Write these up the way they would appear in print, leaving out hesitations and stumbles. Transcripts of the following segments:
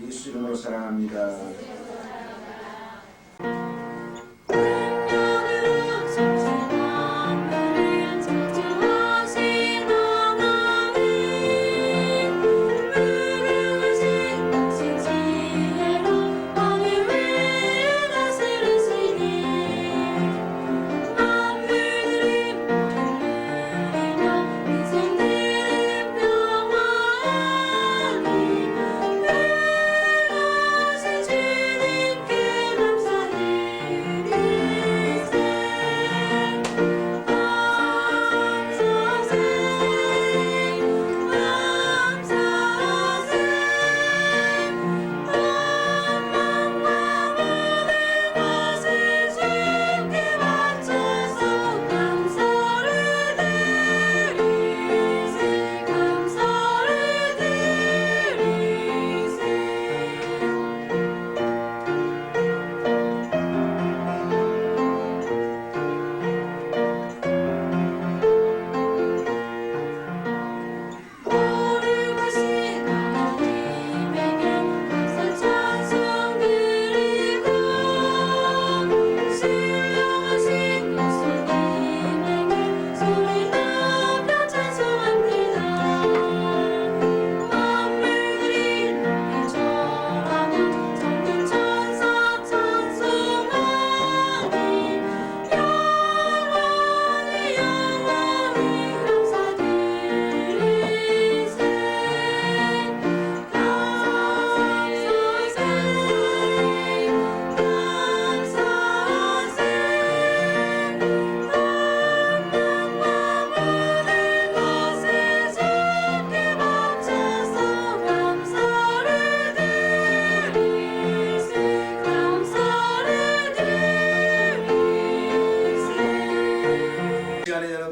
예수 이름으로 사랑합니다.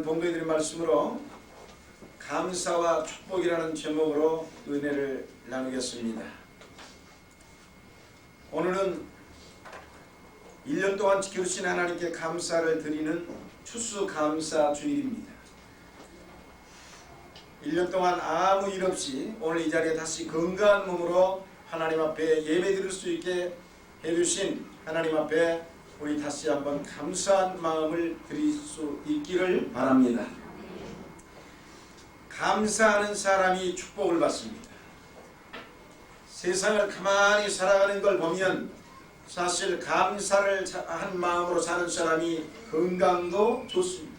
본교들의 말씀으로 감사와 축복이라는 제목으로 은혜를 나누겠습니다. 오늘은 1년 동안 지켜주신 하나님께 감사를 드리는 추수감사 주일입니다. 1년 동안 아무 일 없이 오늘 이 자리에 다시 건강한 몸으로 하나님 앞에 예배드릴 수 있게 해주신 하나님 앞에 우리 다시 한번 감사한 마음을 드릴 수 있기를 바랍니다. 감사하는 사람이 축복을 받습니다. 세상을 가만히 살아가는 걸 보면 사실 감사를 한 마음으로 사는 사람이 건강도 좋습니다.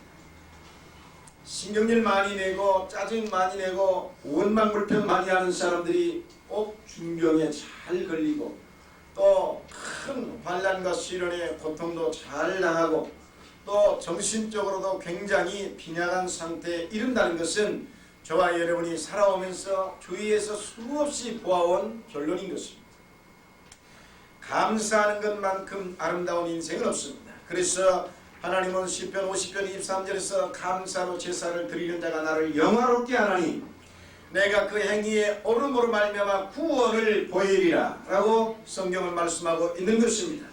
신경질 많이 내고 짜증 많이 내고 원망불평 많이 하는 사람들이 꼭 중병에 잘 걸리고 또 큰 환난과 시련의 고통도 잘 당하고 또 정신적으로도 굉장히 빈약한 상태에 이른다는 것은 저와 여러분이 살아오면서 주위에서 수없이 보아온 결론인 것입니다. 감사하는 것만큼 아름다운 인생은 없습니다. 그래서 하나님은 시편 50편 23절에서 감사로 제사를 드리는 자가 나를 영화롭게 하나니 내가 그 행위에 옳음으로 말미암아 구원을 보이리라 라고 성경을 말씀하고 있는 것입니다.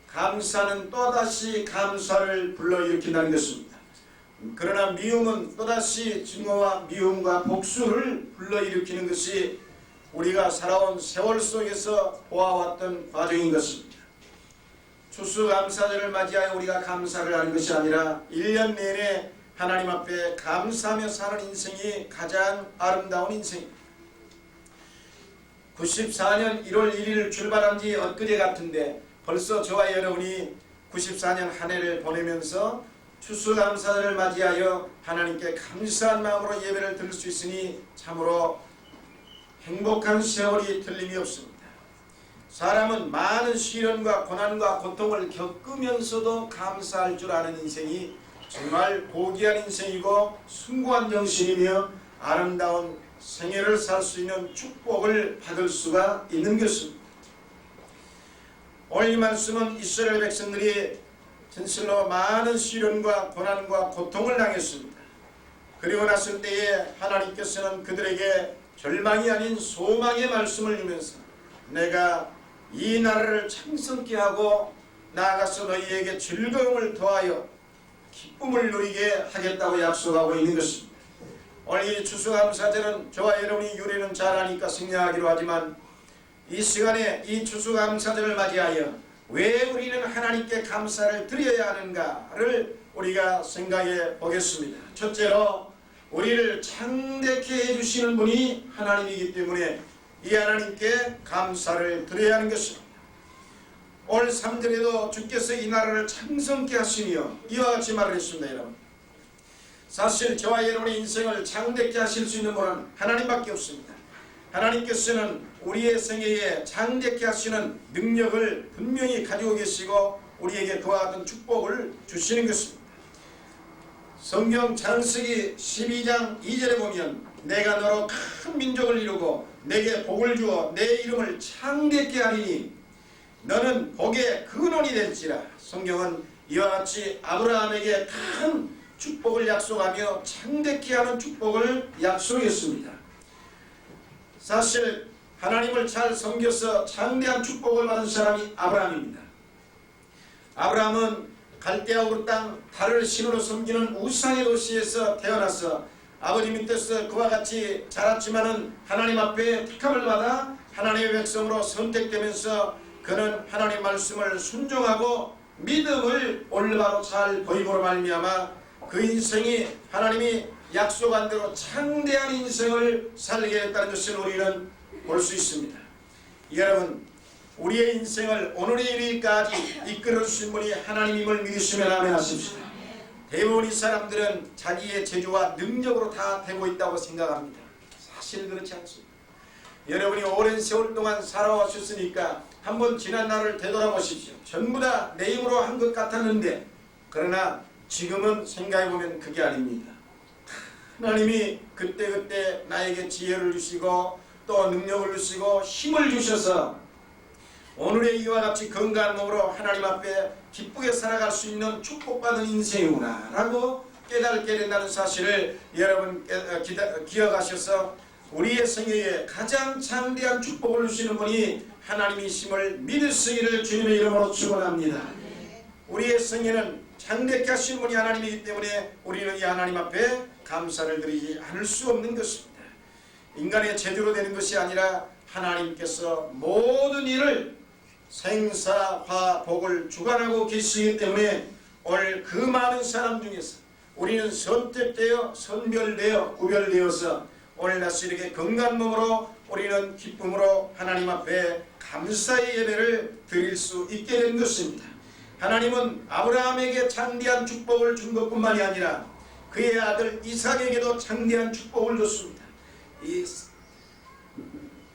감사는 또다시 감사를 불러일으킨다는 것입니다. 그러나 미움은 또다시 증오와 미움과 복수를 불러일으키는 것이 우리가 살아온 세월 속에서 보아왔던 과정인 것입니다. 추수감사절을 맞이하여 우리가 감사를 하는 것이 아니라 1년 내내 하나님 앞에 감사하며 사는 인생이 가장 아름다운 인생입니다. 94년 1월 1일 출발한 지 엊그제 같은데 벌써 저와 여러분이 94년 한 해를 보내면서 추수감사절을 맞이하여 하나님께 감사한 마음으로 예배를 드릴 수 있으니 참으로 행복한 세월이 틀림이 없습니다. 사람은 많은 시련과 고난과 고통을 겪으면서도 감사할 줄 아는 인생이 정말 고귀한 인생이고 숭고한 정신이며 아름다운 생애를 살 수 있는 축복을 받을 수가 있는 것입니다. 오늘 이 말씀은 이스라엘 백성들이 진실로 많은 시련과 고난과 고통을 당했습니다. 그리고 났을 때에 하나님께서는 그들에게 절망이 아닌 소망의 말씀을 주면서 내가 이 나라를 창성케 하고 나아가서 너희에게 즐거움을 더하여 기쁨을 누리게 하겠다고 약속하고 있는 것입니다. 오늘 이 추수감사절은 저와 여러분이 유래는 잘 아니까 생략하기로 하지만 이 시간에 이 추수감사절을 맞이하여 왜 우리는 하나님께 감사를 드려야 하는가를 우리가 생각해 보겠습니다. 첫째로 우리를 창대케 해주시는 분이 하나님이기 때문에 이 하나님께 감사를 드려야 하는 것입니다. 올 3절에도 주께서 이 나라를 창성케 하시며 이와 같이 말을 했습니다. 여러분, 사실 저와 여러분의 인생을 창대케 하실 수 있는 분은 하나님밖에 없습니다. 하나님께서는 우리의 생애에 창대케 하시는 능력을 분명히 가지고 계시고 우리에게 그와 같은 축복을 주시는 것입니다. 성경 창세기 12장 2절에 보면 내가 너로 큰 민족을 이루고 내게 복을 주어 내 이름을 창대케 하리니 너는 복의 근원이 될지라. 성경은 이와 같이 아브라함에게 큰 축복을 약속하며 창대케 하는 축복을 약속했습니다. 사실 하나님을 잘 섬겨서 창대한 축복을 받은 사람이 아브라함입니다. 아브라함은 갈대아 우르 땅 달을 신으로 섬기는 우상의 도시에서 태어나서 아버지 밑에서 그와 같이 자랐지만은 하나님 앞에 택함을 받아 하나님의 백성으로 선택되면서 그는 하나님 말씀을 순종하고 믿음을 올바로 잘 보임으로 말미암아 그 인생이 하나님이 약속한 대로 창대한 인생을 살게 했다는 것을 우리는 볼 수 있습니다. 여러분, 우리의 인생을 오늘의 일까지 이끌어 주신 분이 하나님임을 믿으시면 아멘 하십시오. 대부분 이 사람들은 자기의 재주와 능력으로 다 되고 있다고 생각합니다. 사실 그렇지 않습니다. 여러분이 오랜 세월 동안 살아오셨으니까 한번 지난 날을 되돌아보십시오. 전부 다 내 힘으로 한 것 같았는데, 그러나 지금은 생각해보면 그게 아닙니다. 하나님이 그때그때 나에게 지혜를 주시고 또 능력을 주시고 힘을 주셔서 오늘의 이와 같이 건강한 몸으로 하나님 앞에 기쁘게 살아갈 수 있는 축복받은 인생이구나 라고 깨닫게 된다는 사실을 여러분 기억하셔서 우리의 생애에 가장 창대한 축복을 주시는 분이 하나님이심을 믿으시기를 주님의 이름으로 축원합니다. 우리의 생애는 창대케 하시는 분이 하나님이기 때문에 우리는 이 하나님 앞에 감사를 드리지 않을 수 없는 것입니다. 인간의 재주로 되는 것이 아니라 하나님께서 모든 일을 생사화복을 주관하고 계시기 때문에 오늘 그 많은 사람 중에서 우리는 선택되어 선별되어 구별되어서 오늘 다시 이렇게 건강한 몸으로 우리는 기쁨으로 하나님 앞에 감사의 예배를 드릴 수 있게 된 것입니다. 하나님은 아브라함에게 창대한 축복을 준 것뿐만이 아니라 그의 아들 이삭에게도 창대한 축복을 줬습니다. 이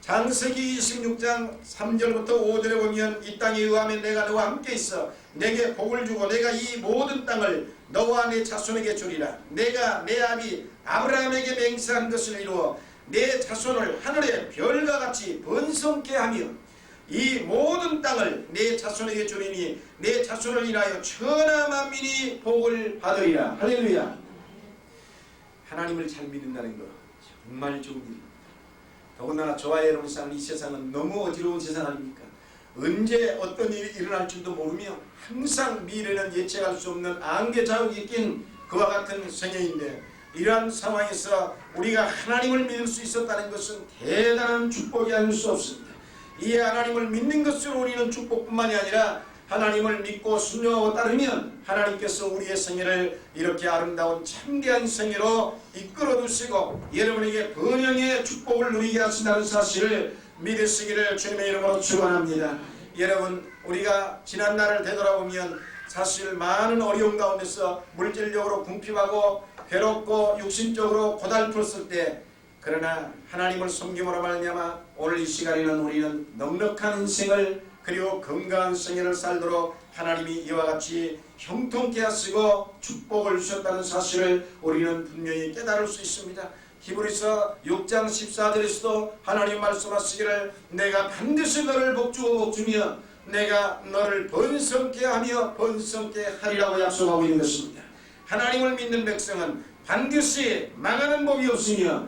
창세기 26장 3절부터 5절에 보면 이 땅에 의하면 내가 너와 함께 있어 내게 복을 주고 내가 이 모든 땅을 너와 내 자손에게 주리라. 내가 내 아비 아브라함에게 맹세한 것을 이루어 내 자손을 하늘의 별과 같이 번성케 하며 이 모든 땅을 내 자손에게 주리니 내 자손을 인하여 천하 만민이 복을 받으리라. 할렐루야. 하나님을 잘 믿는다는 것 정말 좋은 일입니다. 더군다나 저와 여러분 사는 이 세상은 너무 어지러운 세상 아닙니까? 언제 어떤 일이 일어날 줄도 모르며 항상 미래는 예측할 수 없는 안개 자국이 낀 그와 같은 생애인데, 이러한 상황에서 우리가 하나님을 믿을 수 있었다는 것은 대단한 축복이 아닐 수 없습니다. 이 하나님을 믿는 것으로 우리는 축복뿐만이 아니라 하나님을 믿고 순종하고 따르면 하나님께서 우리의 생애를 이렇게 아름다운 참대한 생애로 이끌어 주시고 여러분에게 번영의 축복을 누리게 하신다는 사실을 믿으시기를 주님의 이름으로 축원합니다. 여러분, 우리가 지난 날을 되돌아보면 사실 많은 어려움 가운데서 물질적으로 궁핍하고 괴롭고 육신적으로 고달팠을 때, 그러나 하나님을 섬김으로 말미암아 오늘 이 시간에는 우리는 넉넉한 인생을 그리고 건강한 생애를 살도록 하나님이 이와 같이 형통케 하시고 축복을 주셨다는 사실을 우리는 분명히 깨달을 수 있습니다. 히브리서 6장 14절에서도 하나님 말씀하시기를 내가 반드시 너를 복주어 복주며 내가 너를 번성케 하며 번성케 하리라고 약속하고 있는 것입니다. 하나님을 믿는 백성은 반드시 망하는 법이 없으며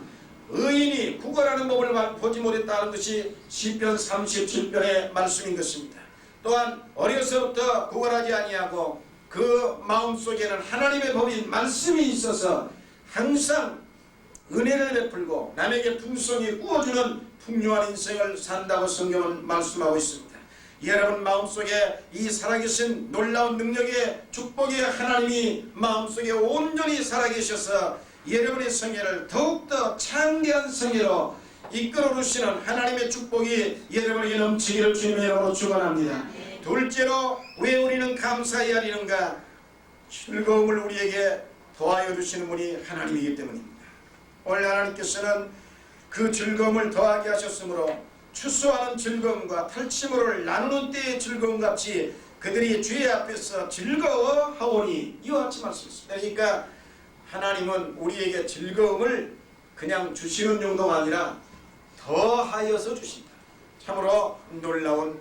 의인이 구걸하는 법을 보지 못했다는 것이 시편 37편의 말씀인 것입니다. 또한 어려서부터 구걸하지 아니하고 그 마음속에는 하나님의 법인 말씀이 있어서 항상 은혜를 베풀고 남에게 풍성히 구워주는 풍요한 인생을 산다고 성경은 말씀하고 있습니다. 여러분 마음속에 이 살아계신 놀라운 능력의 축복의 하나님이 마음속에 온전히 살아계셔서 여러분의 생애를 더욱더 창대한 생애로 이끌어 주시는 하나님의 축복이 여러분에게 넘치기를 주님의 이름으로 축원합니다. 둘째로 왜 우리는 감사해야 하는가? 즐거움을 우리에게 더하여 주시는 분이 하나님이기 때문입니다. 오늘 하나님께서는 그 즐거움을 더하게 하셨으므로 추수하는 즐거움과 탈취물을 나누는 때의 즐거움같이 그들이 주의 앞에서 즐거워하오니 이와 같이 말씀했습니다. 그러니까 하나님은 우리에게 즐거움을 그냥 주시는 정도가 아니라 더하여서 주신다. 참으로 놀라운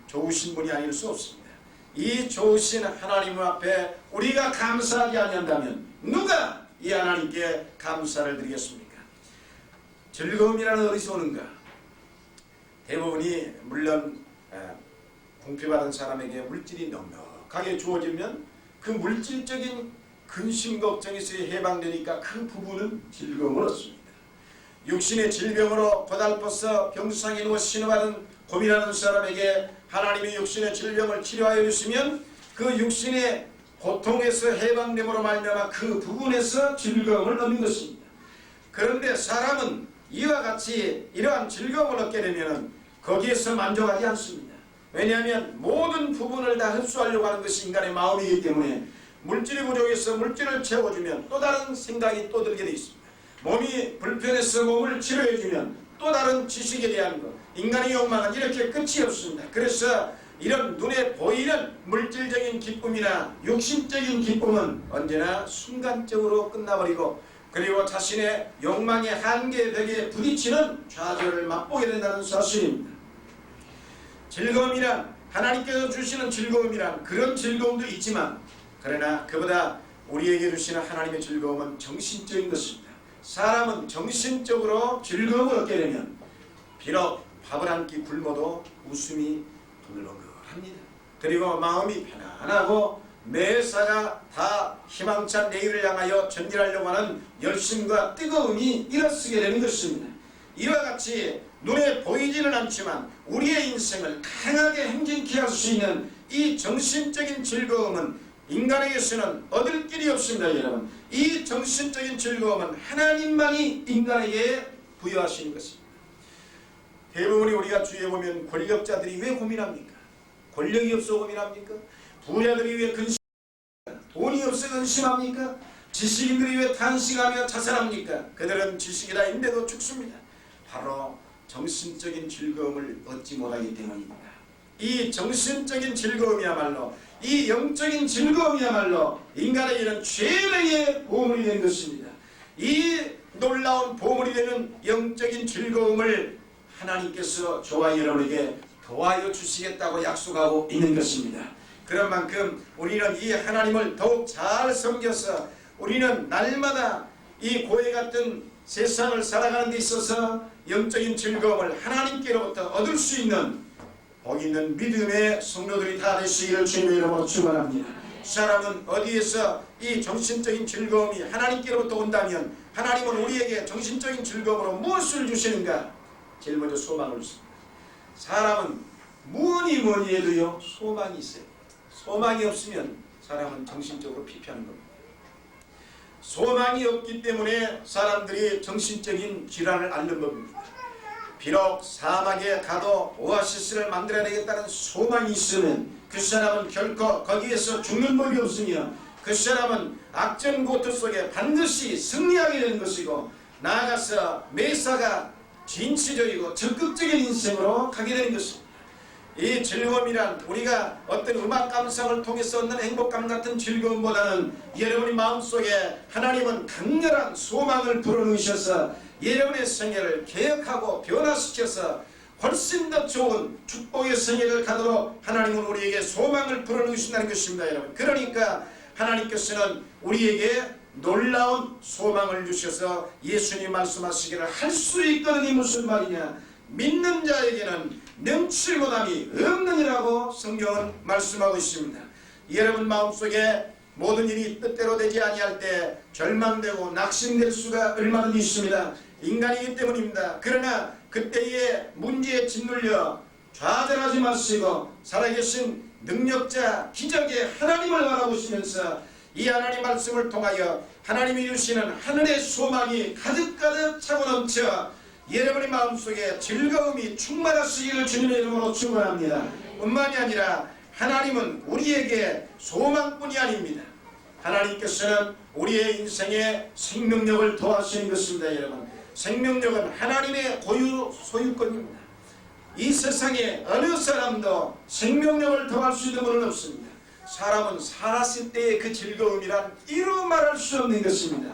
좋으신 분이 아닐 수 없습니다. 이 좋으신 하나님 앞에 우리가 감사하지 않는다면 누가 이 하나님께 감사를 드리겠습니까? 즐거움이라는 어디서 오는가? 대부분이 물론 공표받은 사람에게 물질이 넉넉하게 주어지면 그 물질적인 근심 걱정에서 해방되니까 그 부분은 즐거움을 얻습니다. 육신의 질병으로 고달퍼서 병상에 누워 신음하는 고민하는 사람에게 하나님이 육신의 질병을 치료하여 주시면 그 육신의 고통에서 해방됨으로 말미암아 그 부분에서 즐거움을 얻는 것입니다. 그런데 사람은 이와 같이 이러한 즐거움을 얻게 되면 거기에서 만족하지 않습니다. 왜냐하면 모든 부분을 다 흡수하려고 하는 것이 인간의 마음이기 때문에 물질이 부족해서 물질을 채워주면 또 다른 생각이 또 들게 되어 있습니다. 몸이 불편해서 몸을 치료해주면 또 다른 지식에 대한 것, 인간의 욕망은 이렇게 끝이 없습니다. 그래서 이런 눈에 보이는 물질적인 기쁨이나 육신적인 기쁨은 언제나 순간적으로 끝나버리고 그리고 자신의 욕망의 한계 벽에 부딪히는 좌절을 맛보게 된다는 사실입니다. 즐거움이란 하나님께서 주시는 즐거움이란 그런 즐거움도 있지만 그러나 그보다 우리에게 주시는 하나님의 즐거움은 정신적인 것입니다. 사람은 정신적으로 즐거움을 얻게 되면 비록 밥을 한 끼 굶어도 웃음이 동글동글합니다. 그리고 마음이 편안하고 매사가 다 희망찬 내일을 향하여 전진하려고 하는 열심과 뜨거움이 일어서게 되는 것입니다. 이와 같이 눈에 보이지는 않지만 우리의 인생을 강하게 행진케 할 수 있는 이 정신적인 즐거움은 인간에게서는 얻을 길이 없습니다. 여러분, 이 정신적인 즐거움은 하나님만이 인간에게 부여하시는 것입니다. 대부분이 우리가 주위에 보면 권력자들이 왜 고민합니까? 권력이 없어 고민합니까? 부자들이 왜 근심합니까? 돈이 없어 근심합니까? 지식인들이 왜 탄식하며 자살합니까? 그들은 지식이 다 있는데도 죽습니다. 바로 정신적인 즐거움을 얻지 못하기 때문입니다. 이 정신적인 즐거움이야말로 이 영적인 즐거움이야말로 인간에게는 최대의 보물이 된 것입니다. 이 놀라운 보물이 되는 영적인 즐거움을 하나님께서 저와 여러분에게 더하여 주시겠다고 약속하고 있는 것입니다. 그런 만큼 우리는 이 하나님을 더욱 잘 섬겨서 우리는 날마다 이 고해 같은 세상을 살아가는 데 있어서 영적인 즐거움을 하나님께로부터 얻을 수 있는 복 있는 믿음의 성도들이 다 되시기를 주님의 이름으로 축원합니다. 사람은 어디에서 이 정신적인 즐거움이 하나님께로부터 온다면 하나님은 우리에게 정신적인 즐거움으로 무엇을 주시는가? 제일 먼저 소망을 주십니다. 사람은 뭐니 해도요 소망이 있어요. 소망이 없으면 사람은 정신적으로 피폐하는 겁니다. 소망이 없기 때문에 사람들이 정신적인 질환을 앓는 겁니다. 비록 사막에 가도 오아시스를 만들어야 되겠다는 소망이 있으면 그 사람은 결코 거기에서 죽는 법이 없으며 그 사람은 악전고투 속에 반드시 승리하게 되는 것이고 나아가서 매사가 진취적이고 적극적인 인생으로 가게 되는 것입니다. 이 즐거움이란 우리가 어떤 음악 감상을 통해서 얻는 행복감 같은 즐거움보다는 여러분의 마음속에 하나님은 강렬한 소망을 불어넣으셔서 여러분의 생애를 개혁하고 변화시켜서 훨씬 더 좋은 축복의 생애를 가도록 하나님은 우리에게 소망을 불어넣으신다는 것입니다. 여러분, 그러니까 하나님께서는 우리에게 놀라운 소망을 주셔서 예수님 말씀하시기를 할 수 있거든이 무슨 말이냐? 믿는 자에게는 명치 못함이 없느니라고 성경은 말씀하고 있습니다. 여러분 마음속에 모든 일이 뜻대로 되지 아니할 때 절망되고 낙심될 수가 얼마든지 있습니다. 인간이기 때문입니다. 그러나 그때의 문제에 짓눌려 좌절하지 마시고 살아계신 능력자 기적의 하나님을 바라보시면서 이 하나님 말씀을 통하여 하나님이 주시는 하늘의 소망이 가득가득 차고 넘쳐 여러분의 마음속에 즐거움이 충만하시기를 주님의 이름으로 축원합니다. 뿐만이 아니라 하나님은 우리에게 소망뿐이 아닙니다. 하나님께서는 우리의 인생에 생명력을 더하시는 것입니다. 여러분, 생명력은 하나님의 고유 소유권입니다. 이 세상에 어느 사람도 생명력을 더할 수 있는 분은 없습니다. 사람은 살았을 때의 그 즐거움이란 이루 말할 수 없는 것입니다.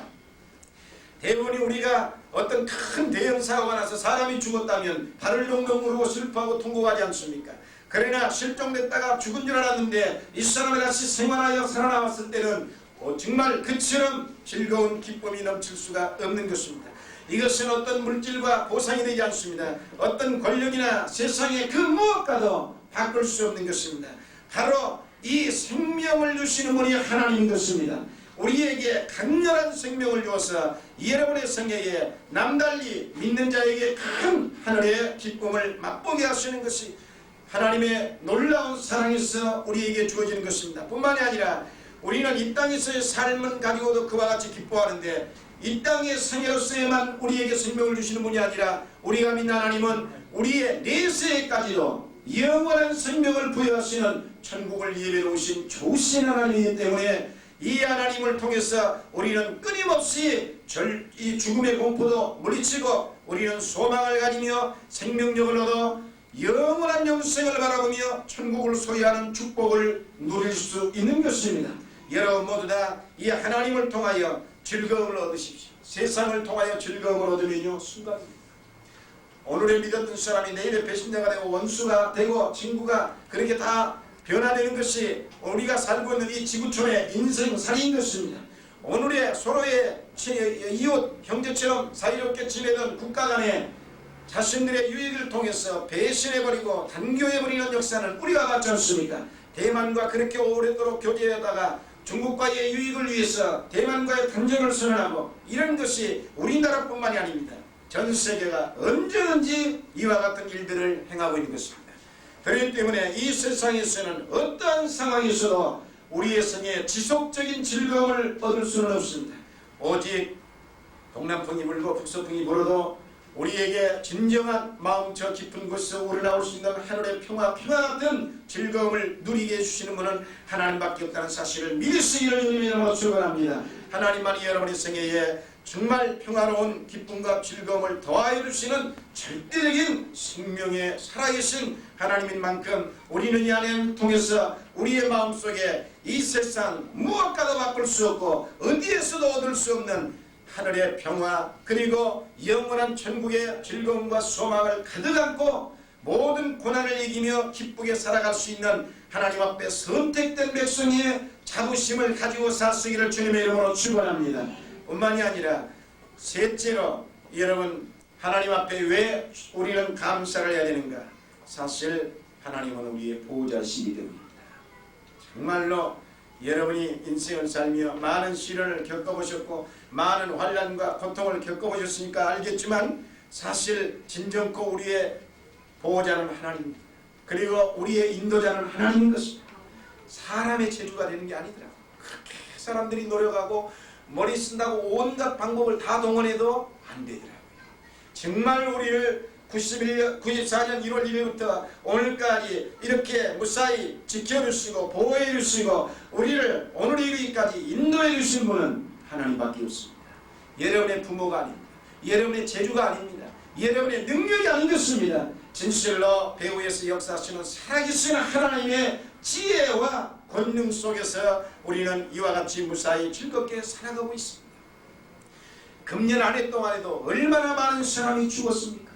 대부분이 우리가 어떤 큰 대형 사고가 나서 사람이 죽었다면 발을 동동 구르고 슬퍼하고 통곡하지 않습니까? 그러나 실종됐다가 죽은 줄 알았는데 이 사람이 다시 생활하여 살아나왔을 때는 정말 그처럼 즐거운 기쁨이 넘칠 수가 없는 것입니다. 이것은 어떤 물질과 보상이 되지 않습니다. 어떤 권력이나 세상의 그 무엇과도 바꿀 수 없는 것입니다. 바로 이 생명을 주시는 분이 하나님인 것입니다. 우리에게 강렬한 생명을 주어서 여러분의 생애에 남달리 믿는 자에게 큰 하늘의 기쁨을 맛보게 하시는 것이 하나님의 놀라운 사랑에서 우리에게 주어지는 것입니다. 뿐만이 아니라 우리는 이 땅에서의 삶을 가지고도 그와 같이 기뻐하는데 이 땅의 생애로서에만 우리에게 생명을 주시는 분이 아니라 우리가 믿는 하나님은 우리의 내세에까지도 영원한 생명을 부여하시는 천국을 예배로 오신 좋으신 하나님이기 때문에 이 하나님을 통해서 우리는 끊임없이 이 죽음의 공포도 물리치고 우리는 소망을 가지며 생명력을 얻어 영원한 영생을 바라보며 천국을 소유하는 축복을 누릴 수 있는 것입니다. 여러분 모두 다 이 하나님을 통하여 즐거움을 얻으십시오. 세상을 통하여 즐거움을 얻으면요 순간입니다. 오늘의 믿었던 사람이 내일의 배신자가 되고 원수가 되고 친구가 그렇게 다 변화되는 것이 우리가 살고 있는 이 지구촌의 인생살이인 것입니다. 오늘의 서로의 이웃 형제처럼 사이좋게 지내던 국가 간에 자신들의 유익을 통해서 배신해버리고 단교해버리는 역사는 우리가 봤지 않습니까? 대만과 그렇게 오래도록 교제하다가 중국과의 유익을 위해서 대만과의 단절을 선언하고 이런 것이 우리나라뿐만이 아닙니다. 전 세계가 언제든지 이와 같은 일들을 행하고 있는 것입니다. 그렇기 때문에 이 세상에서는 어떠한 상황에서도 우리의 생에 지속적인 즐거움을 얻을 수는 없습니다. 오직 동남풍이 불고 북서풍이 불어도 우리에게 진정한 마음 저 깊은 곳에서 우러나올 수 있는 하늘의 평화 같은 즐거움을 누리게 해주시는 분은 하나님밖에 없다는 사실을 믿으시기를 주님의 이름으로 축원합니다. 하나님만이 여러분의 생애에 정말 평화로운 기쁨과 즐거움을 더하여 주시는 절대적인 생명의 살아계신 하나님인 만큼 우리는 이 하나님을 통해서 우리의 마음속에 이 세상 무엇과도 바꿀 수 없고 어디에서도 얻을 수 없는 하늘의 평화 그리고 영원한 천국의 즐거움과 소망을 가득 안고 모든 고난을 이기며 기쁘게 살아갈 수 있는 하나님 앞에 선택된 백성의 자부심을 가지고 사시기를 주님의 이름으로 축원합니다. 뿐만이 아니라 셋째로 여러분 하나님 앞에 왜 우리는 감사를 해야 되는가? 사실 하나님은 우리의 보호자시기 때문입니다. 정말로 여러분이 인생을 살며 많은 시련을 겪어보셨고 많은 환난과 고통을 겪어보셨으니까 알겠지만 사실 진정코 우리의 보호자는 하나님입니다. 그리고 우리의 인도자는 하나님인 것입니다. 사람의 재주가 되는 게 아니더라고요. 그렇게 사람들이 노력하고 머리 쓴다고 온갖 방법을 다 동원해도 안 되더라고요. 정말 우리를 94년 1월 1일부터 오늘까지 이렇게 무사히 지켜주시고 보호해주시고 우리를 오늘 이르기까지 인도해주신 분은 하나님밖에 없습니다. 여러분의 부모가 아닙니다. 여러분의 재주가 아닙니다. 여러분의 능력이 아닌 것입니다. 진실로 배후에서 역사하시는 살아계신 하나님의 지혜와 권능 속에서 우리는 이와 같이 무사히 즐겁게 살아가고 있습니다. 금년 한 해 동안에도 얼마나 많은 사람이 죽었습니까?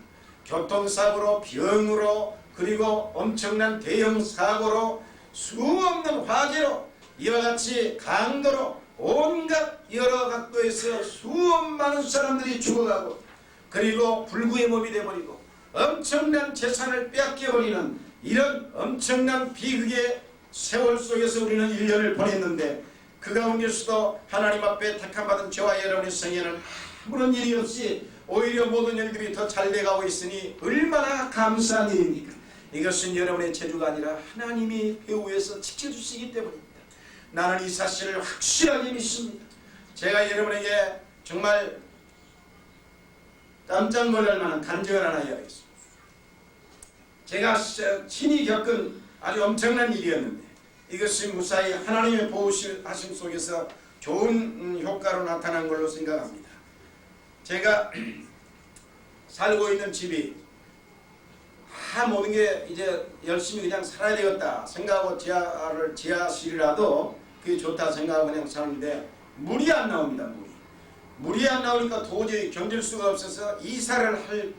교통사고로, 병으로, 그리고 엄청난 대형 사고로, 수없는 화재로, 이와 같이 강도로 온갖 여러 각도에서 수억 많은 사람들이 죽어가고 그리고 불구의 몸이 되어버리고 엄청난 재산을 빼앗겨버리는 이런 엄청난 비극의 세월 속에서 우리는 1년을 보냈는데 그 가운데서도 하나님 앞에 택함받은 저와 여러분의 생애는 아무런 일이 없이 오히려 모든 일들이 더 잘 돼가고 있으니 얼마나 감사한 일입니까? 이것은 여러분의 재주가 아니라 하나님이 배후에서 지켜주시기 때문입니다. 나는 이 사실을 확실하게 믿습니다. 제가 여러분에게 정말 깜짝 놀랄 만한 간증을 하나 이야기하겠습니다. 제가 친히 겪은 아주 엄청난 일이었는데 이것이 무사히 하나님의 보호하심 속에서 좋은 효과로 나타난 걸로 생각합니다. 제가 살고 있는 집이 모든 게 이제 열심히 그냥 살아야 되겠다 생각하고 지하실이라도 그게 좋다 생각하고 그냥 사는데 물이 안 나옵니다. 물이 안 나오니까 도저히 견딜 수가 없어서 이사를 할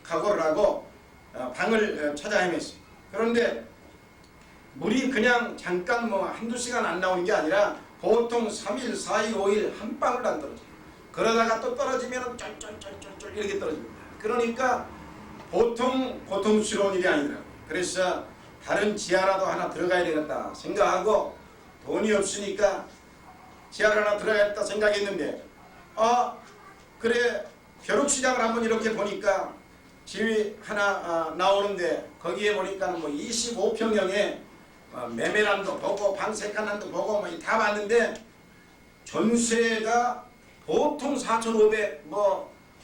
각오를 하고 방을 찾아 헤맸어요. 그런데 물이 그냥 잠깐 한두 시간 안 나오는 게 아니라 보통 3일, 4일, 5일 한 방울도 안 떨어져요. 그러다가 또 떨어지면 쫄쫄쫄쫄 이렇게 떨어집니다. 그러니까 보통 고통스러운 일이 아니더라고요. 그래서 다른 지하라도 하나 들어가야 되겠다 생각하고 돈이 없으니까 지하를 하나 들어가야겠다 생각했는데 그래 벼룩시장을 한번 이렇게 보니까 집이 하나 나오는데 거기에 보니까 25평형에 매매란도 보고 방세칸란도 보고 다 봤는데 전세가 보통 4,500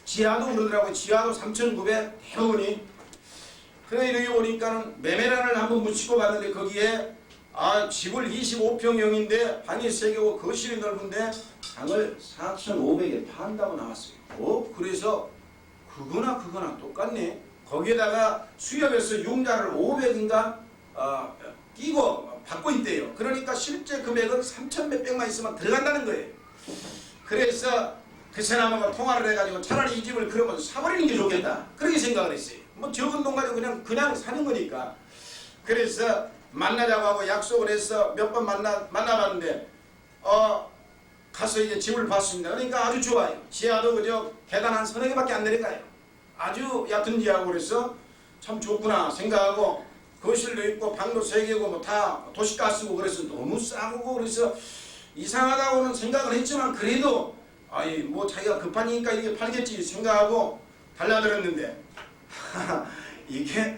지하도 그러더라고요. 지하도 3,900 대부분이. 그래 이렇게 보니까는 매매란을 한번 묻히고 봤는데 거기에 집을 25평형인데 방이 3개고 거실이 넓은데 방을 4,500에 판다고 나왔어요. 그래서 그거나 똑같네. 거기에다가 수협에서 융자를 500인가 끼고 받고 있대요. 그러니까 실제 금액은 3천 몇백만 있으면 들어간다는 거예요. 그래서 그 사람하고 통화를 해가지고 차라리 이 집을 그러면 사버리는 게 좋겠다 그렇게 생각을 했어요. 적은 돈 가지고 그냥 사는 거니까. 그래서 만나자고 하고 약속을 해서 몇 번 만나봤는데 가서 이제 집을 봤습니다. 그러니까 아주 좋아요. 지하도 그저 계단 한 서너 개밖에 안 내려가요. 아주 얕은 지하고 그래서 참 좋구나 생각하고 거실도 있고 방도 3개고 다 도시가스고 그래서 너무 싸고 그래서 이상하다고는 생각을 했지만 그래도 자기가 급하니까 이렇게 팔겠지 생각하고 달라들었는데 이게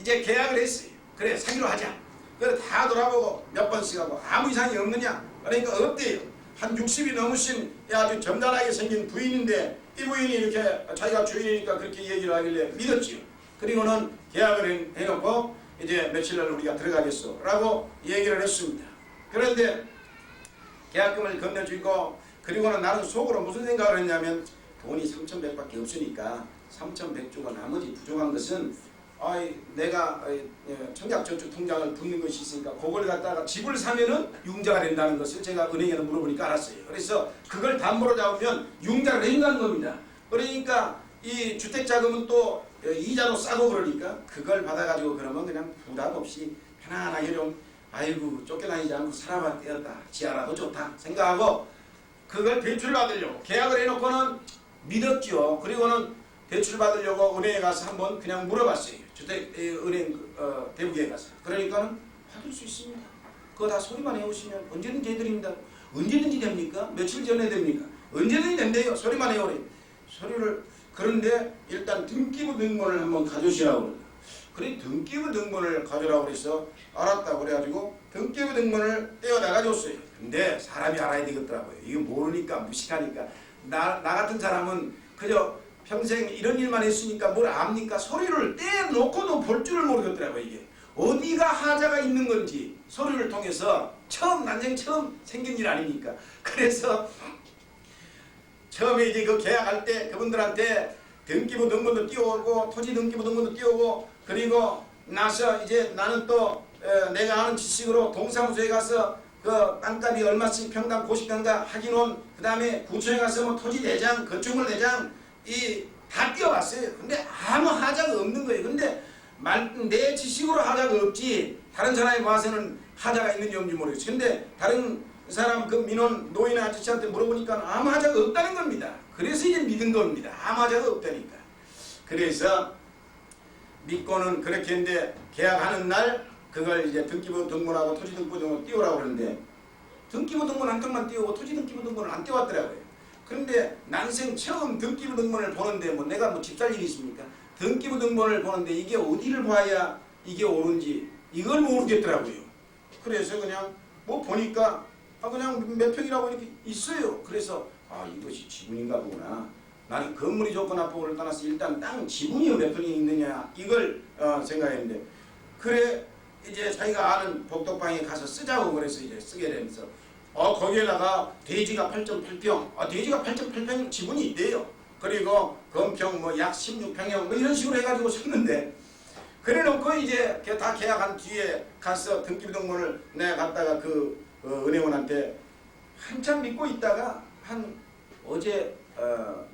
이제 계약을 했어요. 그래 사기로 하자. 그래 다 돌아보고 몇 번씩 하고 아무 이상이 없느냐. 그러니까 없대요. 한 60이 넘으신 아주 점잖하게 생긴 부인인데 이 부인이 이렇게 자기가 주인이니까 그렇게 얘기를 하길래 믿었지요. 그리고는 계약을 해놓고 이제 며칠날 우리가 들어가겠소 라고 얘기를 했습니다. 그런데 계약금을 건네주고 그리고는 나는 속으로 무슨 생각을 했냐면 돈이 3,100밖에 없으니까 3,100 주고 나머지 부족한 것은 내가 청약저축통장을 붓는 것이 있으니까 그걸 갖다가 집을 사면은 융자가 된다는 것을 제가 은행에서 물어보니까 알았어요. 그래서 그걸 담보로 잡으면 융자를 해준다는 겁니다. 그러니까 이 주택자금은 또 이자도 싸고 그러니까 그걸 받아가지고 그러면 그냥 부담 없이 편안하게 좀 쫓겨다니지 않고 살아봐야 되었다. 지하라도 좋다 생각하고 그걸 대출받으려고 계약을 해놓고는 믿었죠. 그리고는 대출받으려고 은행에 가서 한번 그냥 물어봤어요. 주택은행 대부에 가서. 그러니까 받을 수 있습니다. 그거 다 소리만 해오시면 언제든지 해드립니다. 언제든지 됩니까? 며칠 전에 됩니까? 언제든지 된대요. 소리만 해오래. 그런데 일단 등기부 등본을 한번 가져오시라고 그래요. 그래 등기부 등본을 가져오라고 그래서 알았다고 그래가지고 등기부 등본을 떼어다가 줬어요. 근데 사람이 알아야 되겠더라고요. 이거 모르니까 무식하니까 나 같은 사람은 그저 평생 이런 일만 했으니까 뭘 압니까? 서류를 떼놓고도 볼 줄을 모르겠더라고요. 이게 어디가 하자가 있는 건지 서류를 통해서 난생 처음 생긴 일 아닙니까? 그래서 처음에 이제 그 계약할 때 그분들한테 등기부 등본도 띄워오고 토지 등기부 등본도 띄워오고 그리고 나서 이제 나는 또 내가 아는 지식으로 동사무소에 가서 그 땅값이 얼마씩 평당 90평가 확인원 그 다음에 구청에 가서 토지 내장 건축물 내장 다 띄워봤어요. 근데 아무 하자가 없는 거예요. 근데 내 지식으로 하자가 없지 다른 사람이 봐서는 하자가 있는지 없는지 모르겠어요. 근데 다른 사람 그 민원 노인 아저씨한테 물어보니까 아무 하자가 없다는 겁니다. 그래서 이제 믿은 겁니다. 아무 하자가 없다니까. 그래서 믿고는 그렇게 했는데 계약하는 날 그걸 이제 등기부 등본하고 토지 등기부 등본 띄우라고 그러는데 등기부 등본 한 통만 띄우고 토지 등기부 등본을 안 띄웠더라고요. 그런데 난생 처음 등기부 등본을 보는데 뭐 내가 뭐 집 살 일이 있습니까? 등기부 등본을 보는데 이게 어디를 봐야 이게 옳은지 이걸 모르겠더라고요. 그래서 그냥 뭐 보니까 그냥 몇 평이라고 이렇게 있어요. 그래서 이것이 지분인가 보구나. 나는 건물이 좋고 나쁘고를 떠나서 일단 땅 지분이 몇 평이 있느냐 이걸 생각했는데, 그래 이제 자기가 아는 복덕방에 가서 쓰자고 그래서 이제 쓰게 되면서 거기에다가 대지가 8.8평, 돼지가 8.8평 지분이 있대요. 그리고 건평 뭐 약 16평형 뭐 이런 식으로 해가지고 샀는데, 그래놓고 이제 다 계약한 뒤에 가서 등기부 등본을 내가 갖다가 그 은행원한테 한참 믿고 있다가 한 어제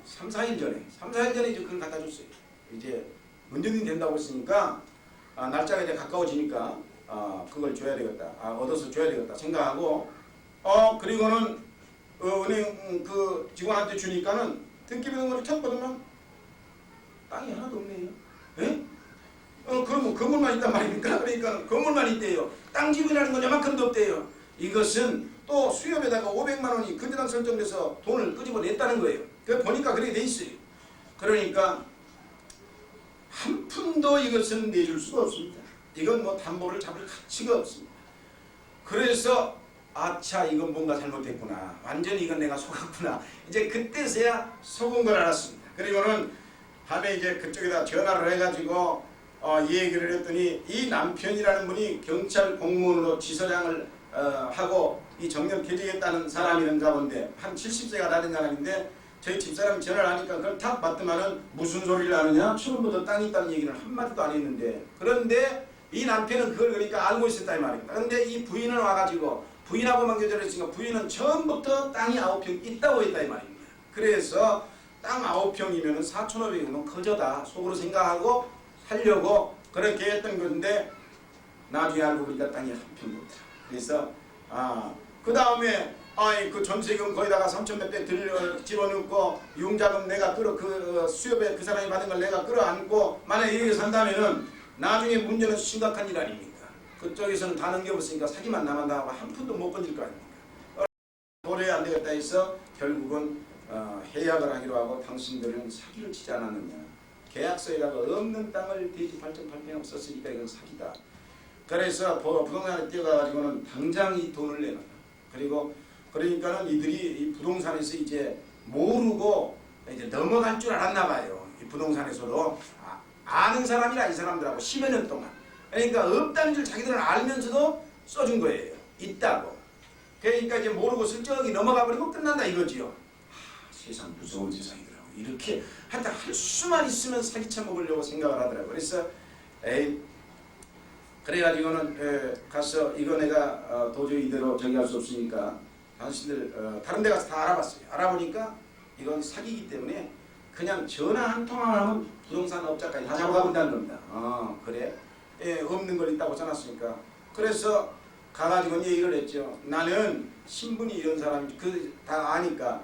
3, 4일 전에 이제 그걸 갖다 줬어요. 이제 문정이 된다고 했으니까 날짜가 이제 가까워지니까 그걸 줘야 되겠다. 얻어서 줘야 되겠다 생각하고 그리고는 은행 그 직원한테 주니까는 등기부 등본을 첫 보더만 땅이 하나도 없네요. 예? 그러면 건물만 있단 말입니까? 그러니까 건물만 있대요. 땅 지분이라는 건 요만큼도 없대요. 이것은 또 수협에다가 500만 원이 근저당 설정돼서 돈을 끄집어냈다는 거예요. 그 보니까 그렇게 돼 있어요. 그러니까 한 푼도 이것은 내줄 수가 없습니다. 이건 뭐 담보를 잡을 가치가 없습니다. 그래서 아차 이건 뭔가 잘못했구나. 완전히 이건 내가 속았구나. 이제 그때서야 속은 걸 알았습니다. 그리고는 밤에 이제 그쪽에다 전화를 해가지고 이 얘기를 했더니 이 남편이라는 분이 경찰 공무원으로 지서장을 하고 이 정년 퇴직했다는 사람이란가 본데 한 70세가 다된 사람인데 저희 집사람이 전화를 하니까 그걸 탁 받더만은 무슨 소리를 하느냐, 처음부터 땅이 있다는 얘기는 한마디도 안 했는데, 그런데 이 남편은 그걸 그러니까 알고 있었다 이 말입니다. 그런데 이 부인은 와가지고 부인하고만 교제를 했으니까 부인은 처음부터 땅이 9평 있다고 했다 이 말입니다. 그래서 땅 9평이면 4,500원 거저다 속으로 생각하고 살려고 그렇게 했던 건데, 나중에 알고 보니까 땅이 한 평도 없더라. 그래서 그 다음에 그 전세금 거기다가 3천 몇 배 집어넣고 융자금 내가 그 수협에 그 사람이 받은 걸 내가 끌어안고 만약에 이렇게 산다면은 나중에 문제는 심각한 일 아닙니까? 그쪽에서는 다 넘겨버렸으니까 사기만 남았다 하고 한 푼도 못 건질 거 아닙니까? 도저히 안 되겠다 해서 결국은 해약을 하기로 하고 당신들은 사기를 치지 않았느냐. 계약서에다가 없는 땅을 대지 8.8평 썼으니까 이건 사기다. 그래서 부동산에 뛰어가가지고는 당장 이 돈을 내놔. 그리고 그러니까는 이들이 이 부동산에서 이제 모르고 이제 넘어갈 줄 알았나 봐요. 이 부동산에서도 아는 사람이라 이 사람들하고 10여 년 동안. 그러니까 없다는 줄 자기들은 알면서도 써준 거예요. 있다고. 그러니까 이제 모르고 슬쩍이 넘어가 버리고 끝난다 이거지요. 세상 무서운 세상이더라고. 이렇게 하여튼 할 수만 있으면 사기쳐 먹으려고 생각을 하더라고. 그래서 그래가지고는 가서 이거 내가 도저히 이대로 저기 할 수 없으니까 당신들 다른 데 가서 다 알아봤어요. 알아보니까 이건 사기이기 때문에 그냥 전화 한 통만 하면 부동산 업자까지 다 잡아가본다는 겁니다. 그래? 없는 걸 있다고 써놨으니까. 그래서 가가지고 얘기를 했죠. 나는 신분이 이런 사람이 다 아니까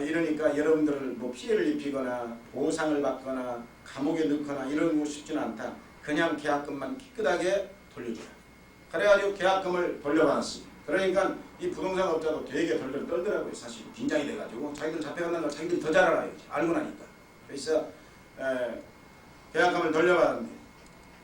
이러니까 여러분들을 뭐 피해를 입히거나 보상을 받거나 감옥에 넣거나 이러고 싶지는 않다. 그냥 계약금만 깨끗하게 돌려줘라. 그래가지고 계약금을 돌려받았습니다. 그러니까 이 부동산 업자도 되게 덜덜 떨더라고요. 사실 긴장이 돼가지고 자기들 잡혀간다는 걸 자기들 더 잘 알아요. 알고 나니까. 그래서 계약금을 돌려받았는데,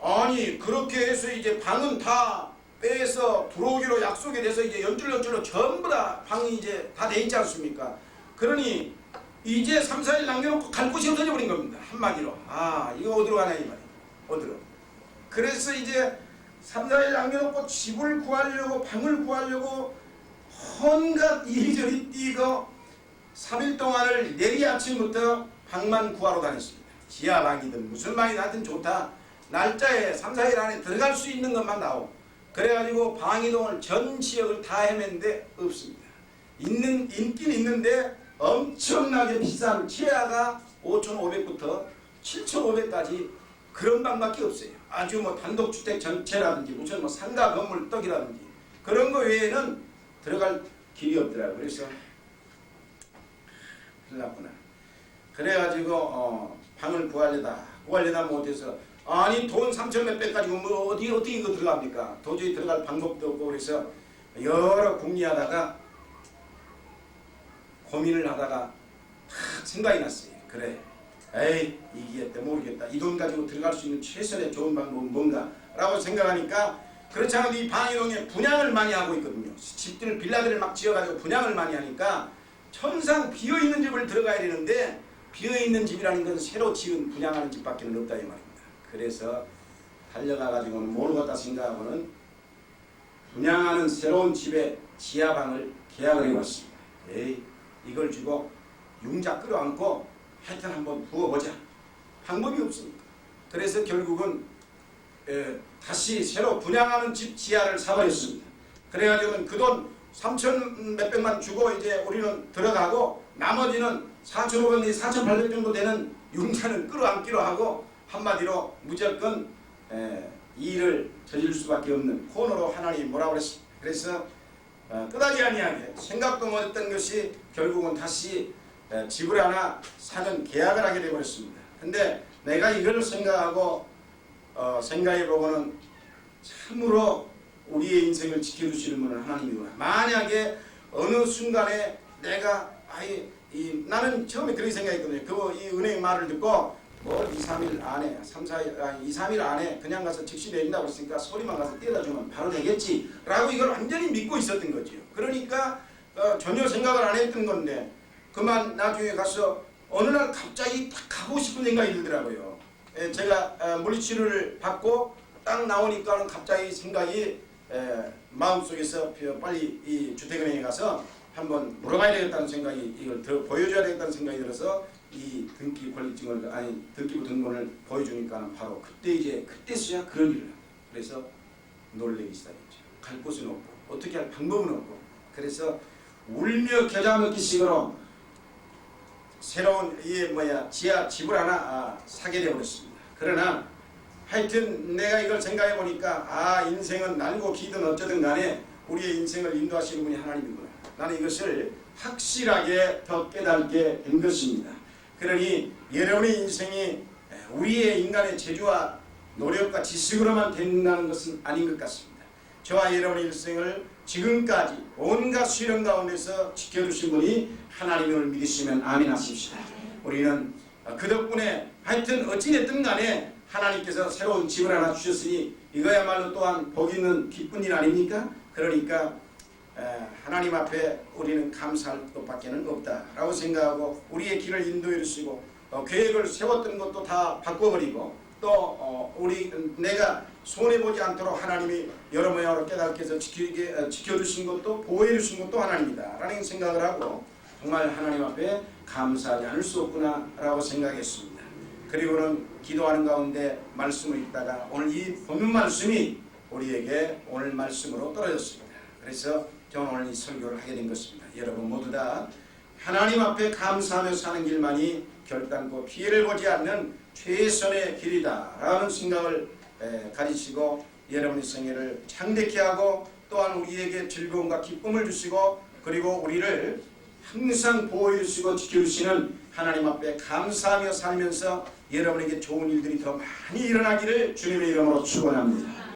아니 그렇게 해서 이제 방은 다 빼서 들어오기로 약속이 돼서 이제 연줄연줄로 전부 다 방이 이제 다 돼 있지 않습니까? 그러니 이제 3, 4일 남겨놓고 갈 곳이 없어져 버린 겁니다. 한마디로. 이거 어디로 가냐 이 말이에요. 어디로. 그래서 이제 3, 4일 남겨놓고 집을 구하려고 방을 구하려고 온갖 이리저리 뛰고 3일 동안을 내리 아침부터 방만 구하러 다녔습니다. 지하방이든 무슨 방이든 하여튼 좋다. 날짜에 3, 4일 안에 들어갈 수 있는 것만 나오고 그래가지고 방이동을 전 지역을 다 헤맸는데 없습니다. 있긴 있는데 엄청나게 비싼 최하가 5,500부터 7,500까지 그런 방밖에 없어요. 아주 뭐 단독주택 전체라든지 무슨 뭐 상가 건물 떡이라든지 그런 거 외에는 들어갈 길이 없더라고요. 그래서 큰일 났구나. 그래가지고 방을 구하려다 못해서 아니 돈 3천 몇백 가지고 뭐 어떻게 이거 들어갑니까? 도저히 들어갈 방법도 없고 그래서 여러 궁리하다가 고민을 하다가 생각이 났어요. 그래, 에이 이기겠다 모르겠다, 이 돈 가지고 들어갈 수 있는 최선의 좋은 방법은 뭔가 라고 생각하니까, 그렇지 않아도 이 방이동에 분양을 많이 하고 있거든요. 집들 빌라들을 막 지어가지고 분양을 많이 하니까 천상 비어있는 집을 들어가야 되는데, 비어있는 집이라는 건 새로 지은 분양하는 집밖에 없다 이 말입니다. 그래서 달려가가지고는 모르겠다 생각하고는 분양하는 새로운 집에 지하방을 계약을 해봤습니다. 에이 이걸 주고 융자 끌어안고 하여튼 한번 부어보자. 방법이 없으니까. 그래서 결국은 다시 새로 분양하는 집 지하를 사버렸습니다. 그래가지고는 그 돈 3천 몇백만 주고 이제 우리는 들어가고, 나머지는 4,500, 4,800 정도 되는 융자는 끌어안기로 하고, 한마디로 무조건 이 일을 저질 수밖에 없는 코너로 하나님이 뭐라고 그랬습니다. 그래서 끝나지 아니하게 생각도 못했던 것이 결국은 다시 집을 하나 사는 계약을 하게 되어버렸습니다. 근데 내가 이걸 생각하고 생각해보고는 참으로 우리의 인생을 지켜주시는 분은 하나님이구나. 만약에 어느 순간에 내가 나는 처음에 그렇게 생각했거든요. 이 은행 말을 듣고 뭐 2, 3일 안에 2, 3일 안에 그냥 가서 즉시 내린다고 했으니까 소리만 가서 떼다 주면 바로 되겠지 라고 이걸 완전히 믿고 있었던 거죠. 그러니까 전혀 생각을 안 했던 건데, 그만 나중에 가서 어느 날 갑자기 딱 가고 싶은 생각이 들더라고요. 제가 물리치료를 받고 딱 나오니까는 갑자기 생각이 마음속에서 빨리 이 주택은행에 가서 한번 물어봐야 되겠다는 생각이, 이걸 더 보여줘야 되겠다는 생각이 들어서 이 등기 권리증을, 등기부 등본을 보여주니까는 바로 그때서야 그런 일을 합니다. 그래서 놀래기 시작했죠. 갈 곳은 없고 어떻게 할 방법은 없고, 그래서 울며 겨자 먹기식으로 새로운 지하 집을 하나 사게 되어버렸습니다. 그러나 하여튼 내가 이걸 생각해 보니까 인생은 날고 기든 어쩌든 간에 우리의 인생을 인도하시는 분이 하나님이구나. 나는 이것을 확실하게 더 깨닫게 된 것입니다. 그러니 여러분의 인생이 우리의 인간의 재주와 노력과 지식으로만 된다는 것은 아닌 것 같습니다. 저와 여러분의 일생을 지금까지 온갖 시련 가운데서 지켜주신 분이 하나님을 믿으시면 아멘 하십시다. 우리는 그 덕분에 하여튼 어찌됐든 간에 하나님께서 새로운 집을 하나 주셨으니 이거야말로 또한 복 있는 기쁜 일 아닙니까? 그러니까 하나님 앞에 우리는 감사할 것밖에는 없다라고 생각하고, 우리의 길을 인도해 주시고 계획을 세웠던 것도 다 바꿔버리고, 또 내가 손해보지 않도록 하나님이 여러 모양으로 깨닫게 해서 지켜주신 것도 보호해 주신 것도 하나님이다 라는 생각을 하고, 정말 하나님 앞에 감사하지 않을 수 없구나 라고 생각했습니다. 그리고는 기도하는 가운데 말씀을 읽다가 오늘 이 본문 말씀이 우리에게 오늘 말씀으로 떨어졌습니다. 그래서 저는 오늘 이 설교를 하게 된 것입니다. 여러분 모두 다 하나님 앞에 감사하며 사는 길만이 결단코 피해를 보지 않는 최선의 길이다 라는 생각을 가지시고, 여러분의 생애를 창대케 하고 또한 우리에게 즐거움과 기쁨을 주시고, 그리고 우리를 항상 보호해 주시고 지켜주시는 하나님 앞에 감사하며 살면서 여러분에게 좋은 일들이 더 많이 일어나기를 주님의 이름으로 축원합니다.